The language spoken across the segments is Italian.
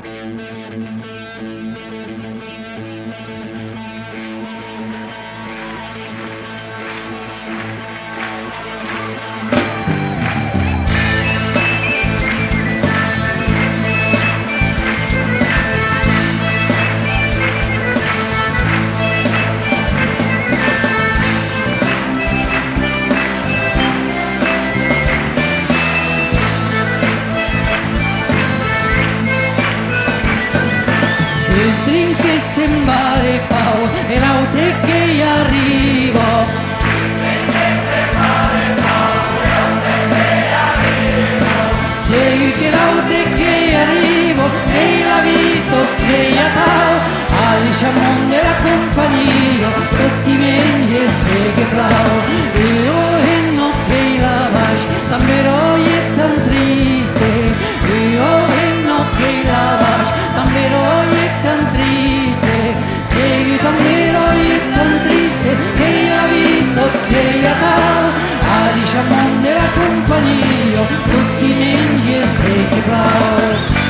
Il trin che sembra di pau e l'aute che arrivo. Segui che l'aute che arrivo e la vita che io tau. A diciamo della compagnia tutti i miei e segui plau. Io e no che la vas, tambero è tan triste. Io e no che la vas, tambero è tan triste. Segui tambero è tan triste che la vita che io tau. A diciamo della compagnia tutti i miei e segui plau.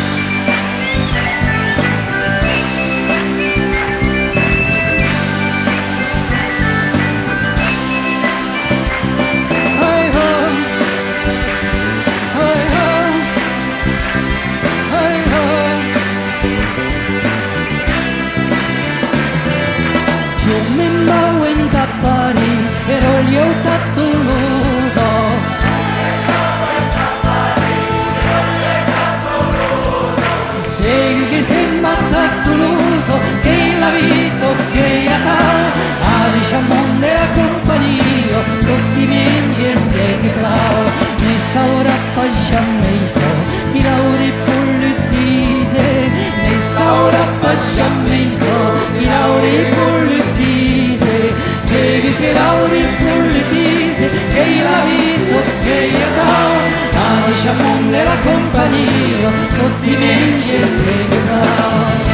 Paris, però gli ho dato l'uso. Segui che sembra dato l'uso, che la vita che ha dato, a diciamo della compagnia, tutti i miei e segui plau. Nessa ora passiamo i so, di lauri politise, nessa ora passiamo i so, di lauri politise. Segui che lauri politise e la vita che io do, a diciamo della compagnia, tutti i miei e segui plau.